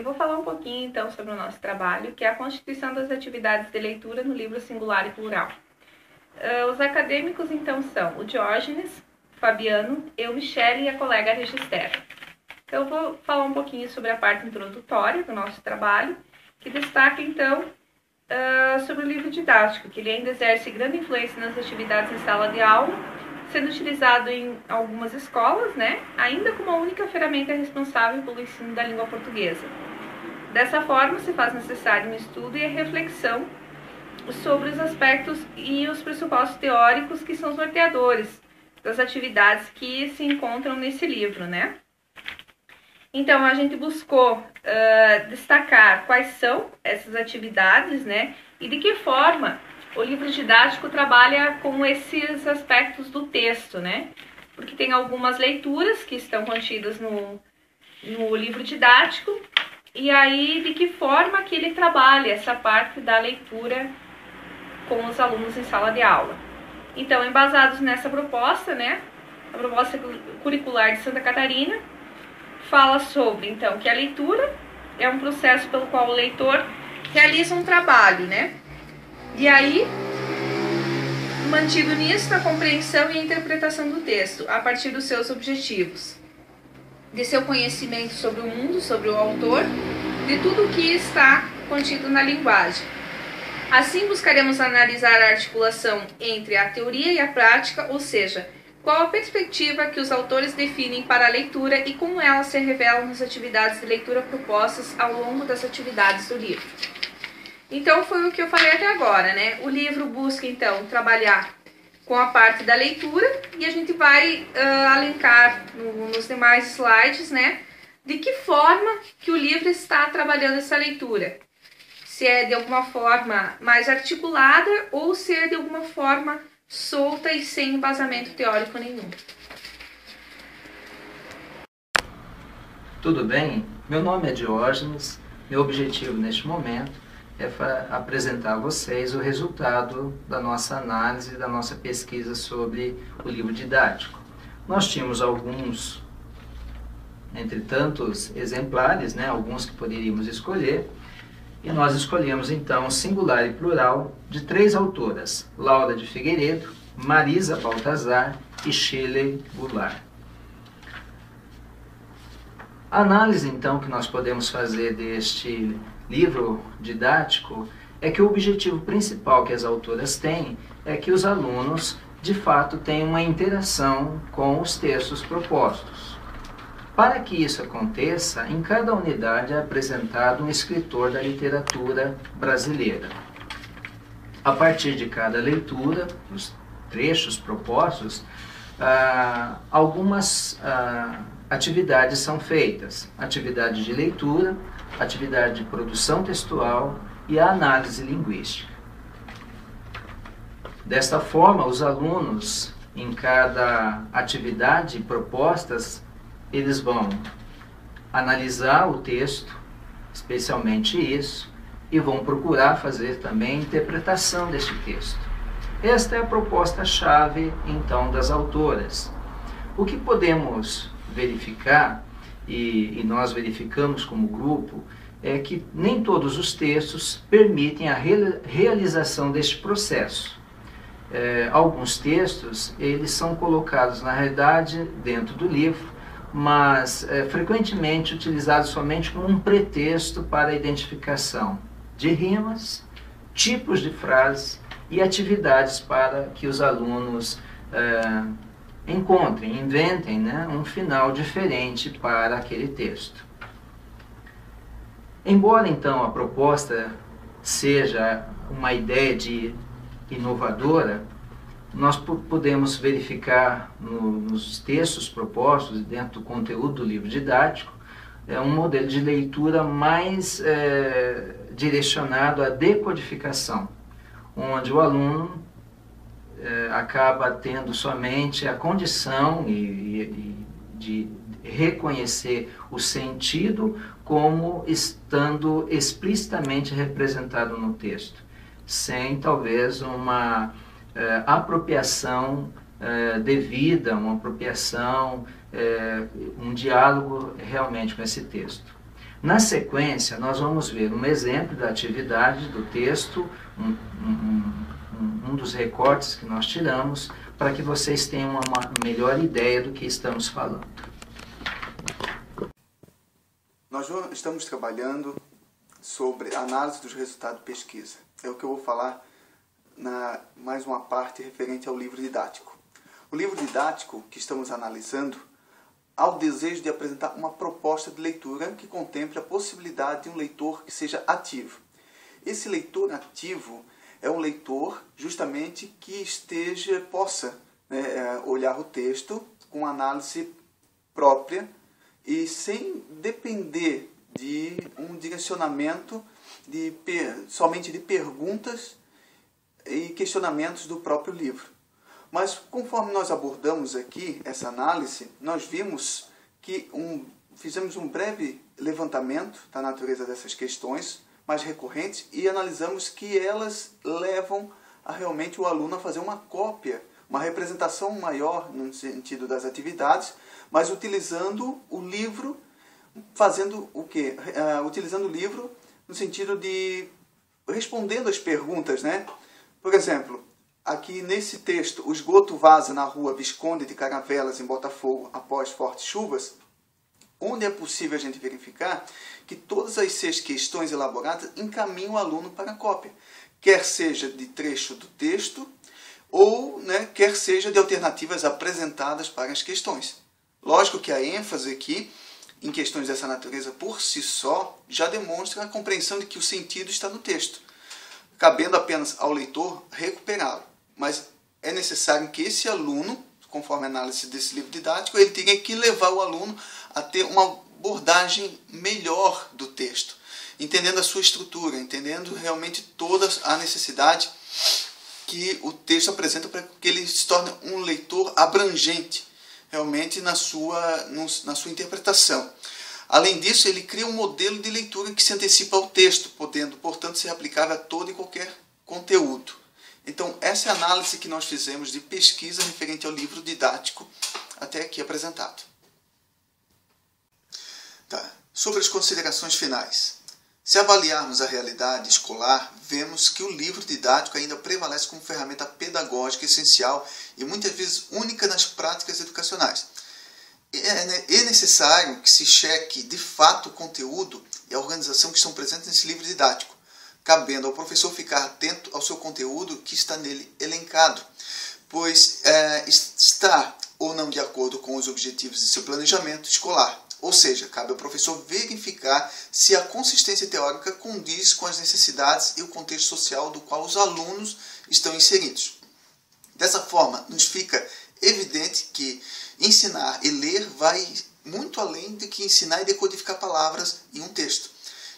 Eu vou falar um pouquinho então sobre o nosso trabalho, que é a constituição das atividades de leitura no livro singular e plural. Os acadêmicos então são o Diógenes, Fabiano, eu, Michele e a colega Register. Então eu vou falar um pouquinho sobre a parte introdutória do nosso trabalho, que destaca então sobre o livro didático, que ele ainda exerce grande influência nas atividades em sala de aula, sendo utilizado em algumas escolas, ainda como a única ferramenta responsável pelo ensino da língua portuguesa. Dessa forma, se faz necessário um estudo e a reflexão sobre os aspectos e os pressupostos teóricos que são os norteadores das atividades que se encontram nesse livro, Então, a gente buscou destacar quais são essas atividades, e de que forma o livro didático trabalha com esses aspectos do texto, Porque tem algumas leituras que estão contidas no livro didático, e aí de que forma que ele trabalha essa parte da leitura com os alunos em sala de aula. Então, embasados nessa proposta, a proposta curricular de Santa Catarina, fala sobre, então, que a leitura é um processo pelo qual o leitor realiza um trabalho, E aí, mantido nisso, a compreensão e a interpretação do texto, a partir dos seus objetivos, de seu conhecimento sobre o mundo, sobre o autor, de tudo o que está contido na linguagem. Assim, buscaremos analisar a articulação entre a teoria e a prática, ou seja, qual a perspectiva que os autores definem para a leitura e como elas se revelam nas atividades de leitura propostas ao longo das atividades do livro. Então, foi o que eu falei até agora, O livro busca, então, trabalhar com a parte da leitura e a gente vai alencar nos demais slides, de que forma que o livro está trabalhando essa leitura. Se é de alguma forma mais articulada ou se é de alguma forma solta e sem embasamento teórico nenhum. Tudo bem? Meu nome é Diógenes. Meu objetivo neste momento é apresentar a vocês o resultado da nossa análise, da nossa pesquisa sobre o livro didático. Nós tínhamos alguns, entre tantos exemplares, alguns que poderíamos escolher, e nós escolhemos então singular e plural de 3 autoras, Laura de Figueiredo, Marisa Baltazar e Shirley Goulart. A análise então que nós podemos fazer deste livro didático é que o objetivo principal que as autoras têm é que os alunos de fato tenham uma interação com os textos propostos. Para que isso aconteça, em cada unidade é apresentado um escritor da literatura brasileira. A partir de cada leitura, os trechos propostos, algumas atividades são feitas. Atividade de leitura, atividade de produção textual e a análise linguística. Desta forma, os alunos, em cada atividade propostas, eles vão analisar o texto, especialmente isso, e vão procurar fazer também a interpretação deste texto. Esta é a proposta-chave, então, das autoras. O que podemos verificar, e nós verificamos como grupo, é que nem todos os textos permitem a realização deste processo. Alguns textos, eles são colocados, na realidade, dentro do livro, mas frequentemente utilizados somente como um pretexto para a identificação de rimas, tipos de frases e atividades para que os alunos encontrem, inventem um final diferente para aquele texto. Embora então a proposta seja uma ideia inovadora, nós podemos verificar nos textos propostos, dentro do conteúdo do livro didático, um modelo de leitura mais direcionado à decodificação, onde o aluno acaba tendo somente a condição de reconhecer o sentido como estando explicitamente representado no texto, sem talvez uma apropriação devida, uma apropriação, um diálogo realmente com esse texto. Na sequência, nós vamos ver um exemplo da atividade do texto, um dos recortes que nós tiramos, para que vocês tenham uma melhor ideia do que estamos falando. Nós estamos trabalhando sobre análise dos resultados de pesquisa. É o que eu vou falar na mais uma parte referente ao livro didático. O livro didático que estamos analisando há o desejo de apresentar uma proposta de leitura que contemple a possibilidade de um leitor que seja ativo. Esse leitor ativo é um leitor justamente que possa olhar o texto com análise própria e sem depender de um direcionamento somente de perguntas e questionamentos do próprio livro. Mas conforme nós abordamos aqui essa análise, nós vimos que fizemos um breve levantamento da natureza dessas questões mais recorrentes e analisamos que elas levam realmente o aluno a fazer uma cópia, uma representação maior no sentido das atividades, mas utilizando o livro, fazendo o quê? Utilizando o livro no sentido de respondendo as perguntas, né? Por exemplo, aqui nesse texto, o esgoto vaza na rua Visconde de Caravelas, em Botafogo, após fortes chuvas, onde é possível a gente verificar que todas as 6 questões elaboradas encaminham o aluno para a cópia, quer seja de trecho do texto ou quer seja de alternativas apresentadas para as questões. Lógico que a ênfase aqui em questões dessa natureza por si só já demonstra a compreensão de que o sentido está no texto, cabendo apenas ao leitor recuperá-lo. Mas é necessário que esse aluno, conforme a análise desse livro didático, ele tenha que levar o aluno a ter uma abordagem melhor do texto, entendendo a sua estrutura, entendendo realmente toda a necessidade que o texto apresenta para que ele se torne um leitor abrangente, realmente na sua interpretação. Além disso, ele cria um modelo de leitura que se antecipa ao texto, podendo, portanto, ser aplicável a todo e qualquer conteúdo. Então, essa é a análise que nós fizemos de pesquisa referente ao livro didático até aqui apresentado. Sobre as considerações finais. Se avaliarmos a realidade escolar, vemos que o livro didático ainda prevalece como ferramenta pedagógica essencial e muitas vezes única nas práticas educacionais. É necessário que se cheque de fato o conteúdo e a organização que estão presentes nesse livro didático, cabendo ao professor ficar atento ao seu conteúdo que está nele elencado, pois está ou não de acordo com os objetivos de seu planejamento escolar. Ou seja, cabe ao professor verificar se a consistência teórica condiz com as necessidades e o contexto social do qual os alunos estão inseridos. Dessa forma, nos fica evidente que ensinar e ler vai muito além do que ensinar e decodificar palavras em um texto.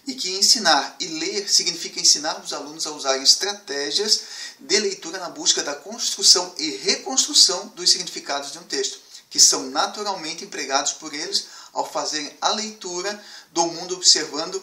E que ensinar e ler significa ensinar os alunos a usarem estratégias de leitura na busca da construção e reconstrução dos significados de um texto, que são naturalmente empregados por eles ao fazerem a leitura do mundo observando,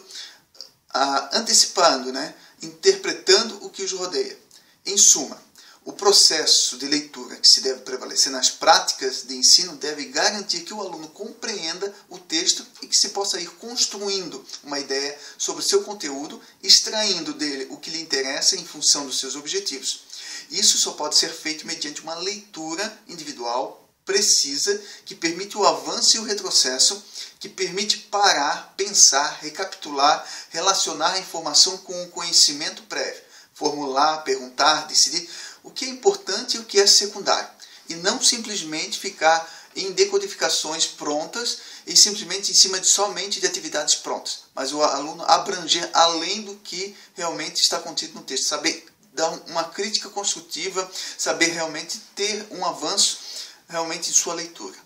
antecipando, interpretando o que os rodeia. Em suma, o processo de leitura que se deve prevalecer nas práticas de ensino deve garantir que o aluno compreenda o texto e que se possa ir construindo uma ideia sobre o seu conteúdo, extraindo dele o que lhe interessa em função dos seus objetivos. Isso só pode ser feito mediante uma leitura individual, precisa, que permite o avanço e o retrocesso, que permite parar, pensar, recapitular, relacionar a informação com o conhecimento prévio, formular, perguntar, decidir o que é importante e o que é secundário, e não simplesmente ficar em decodificações prontas e simplesmente em cima somente de atividades prontas, mas o aluno abranger além do que realmente está contido no texto, saber dar uma crítica construtiva, saber realmente ter um avanço realmente em sua leitura.